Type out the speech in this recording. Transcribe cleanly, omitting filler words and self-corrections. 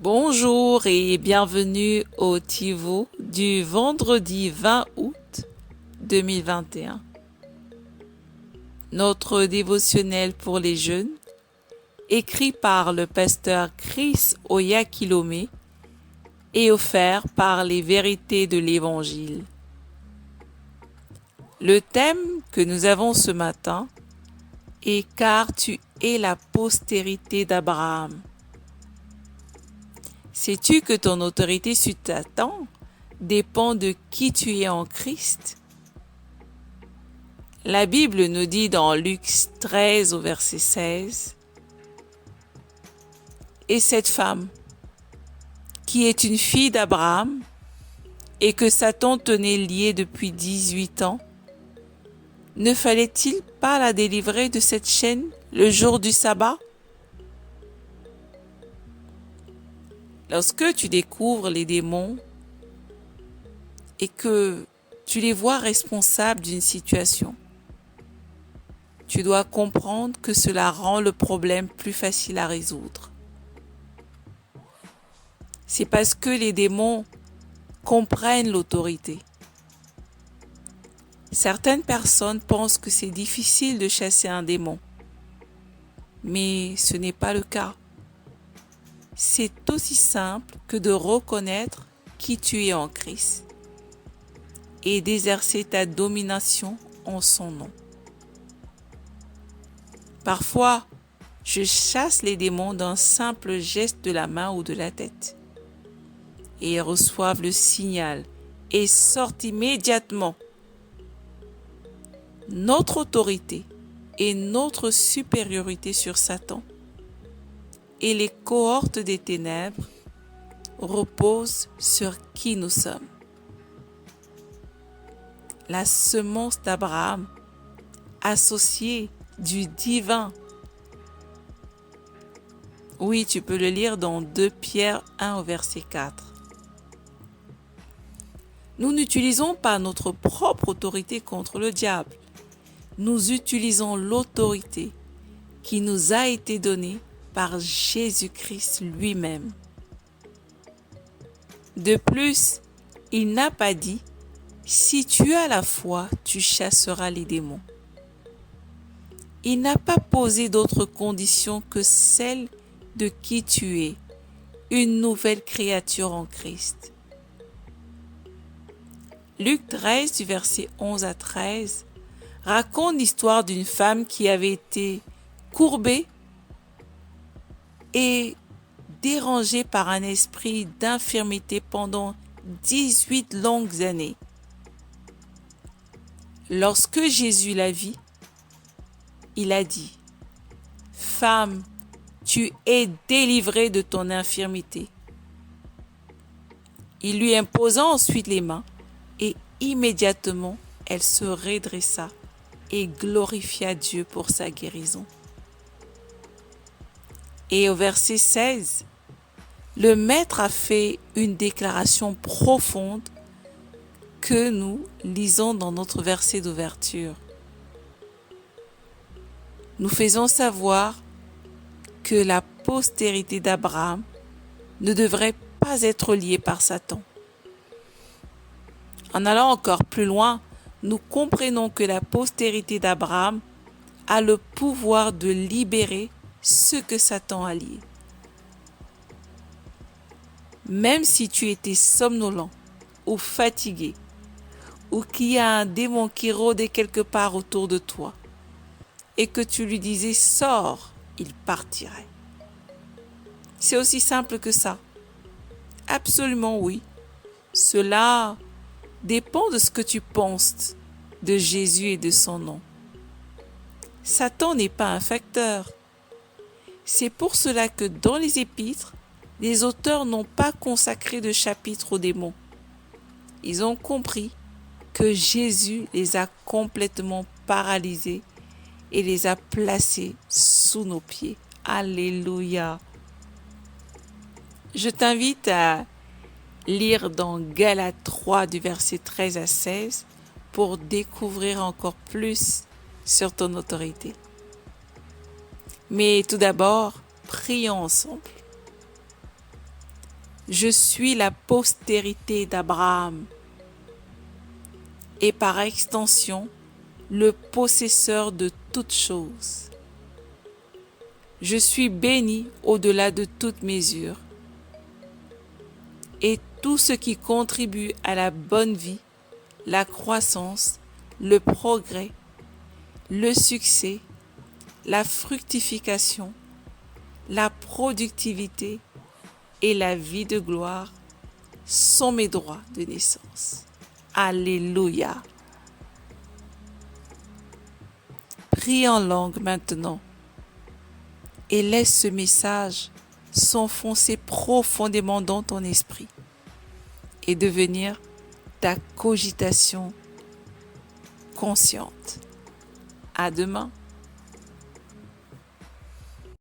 Bonjour et bienvenue au TiVo du vendredi 20 août 2021. Notre dévotionnel pour les jeunes, écrit par le pasteur Chris Oyakilome et offert par les vérités de l'Évangile. Le thème que nous avons ce matin est « Car tu es la postérité d'Abraham ». Sais-tu que ton autorité sur ta temps dépend de qui tu es en Christ? La Bible nous dit dans Luc 13 au verset 16, « Et cette femme, qui est une fille d'Abraham, et que Satan tenait liée depuis 18 ans, ne fallait-il pas la délivrer de cette chaîne le jour du sabbat ?» Lorsque tu découvres les démons et que tu les vois responsables d'une situation, tu dois comprendre que cela rend le problème plus facile à résoudre. C'est parce que les démons comprennent l'autorité. Certaines personnes pensent que c'est difficile de chasser un démon, mais ce n'est pas le cas. C'est aussi simple que de reconnaître qui tu es en Christ et d'exercer ta domination en son nom. Parfois, je chasse les démons d'un simple geste de la main ou de la tête. Et ils reçoivent le signal et sortent immédiatement. Notre autorité et notre supériorité sur Satan et les cohortes des ténèbres reposent sur qui nous sommes. La semence d'Abraham, associée du divin. Oui, tu peux le lire dans 2 Pierre 1 au verset 4. Nous n'utilisons pas notre propre autorité contre le diable. Nous utilisons l'autorité qui nous a été donnée par Jésus-Christ lui-même. De plus, il n'a pas dit « Si tu as la foi, tu chasseras les démons ». Il n'a pas posé d'autres conditions que celle de qui tu es, une nouvelle créature en Christ. Luc 13, du verset 11 à 13, raconte l'histoire d'une femme qui avait été courbée et dérangée par un esprit d'infirmité pendant 18 longues années. Lorsque Jésus la vit, il a dit « Femme, tu es délivrée de ton infirmité. » Il lui imposa ensuite les mains et immédiatement elle se redressa et glorifia Dieu pour sa guérison. Et au verset 16, le Maître a fait une déclaration profonde que nous lisons dans notre verset d'ouverture. Nous faisons savoir que la postérité d'Abraham ne devrait pas être liée par Satan. En allant encore plus loin, nous comprenons que la postérité d'Abraham a le pouvoir de libérer ce que Satan a lié. Même si tu étais somnolent ou fatigué, ou qu'il y a un démon qui rôdait quelque part autour de toi, et que tu lui disais « Sors », il partirait. C'est aussi simple que ça. Absolument oui. Cela dépend de ce que tu penses de Jésus et de son nom. Satan n'est pas un facteur. C'est pour cela que dans les épîtres, les auteurs n'ont pas consacré de chapitre aux démons. Ils ont compris que Jésus les a complètement paralysés et les a placés sous nos pieds. Alléluia. Je t'invite à lire dans Galates 3 du verset 13 à 16 pour découvrir encore plus sur ton autorité. Mais tout d'abord, prions ensemble. Je suis la postérité d'Abraham et par extension, le possesseur de toutes choses. Je suis béni au-delà de toute mesure. Et tout ce qui contribue à la bonne vie, la croissance, le progrès, le succès, la fructification, la productivité et la vie de gloire sont mes droits de naissance. Alléluia. Prie en langue maintenant et laisse ce message s'enfoncer profondément dans ton esprit et devenir ta cogitation consciente. À demain.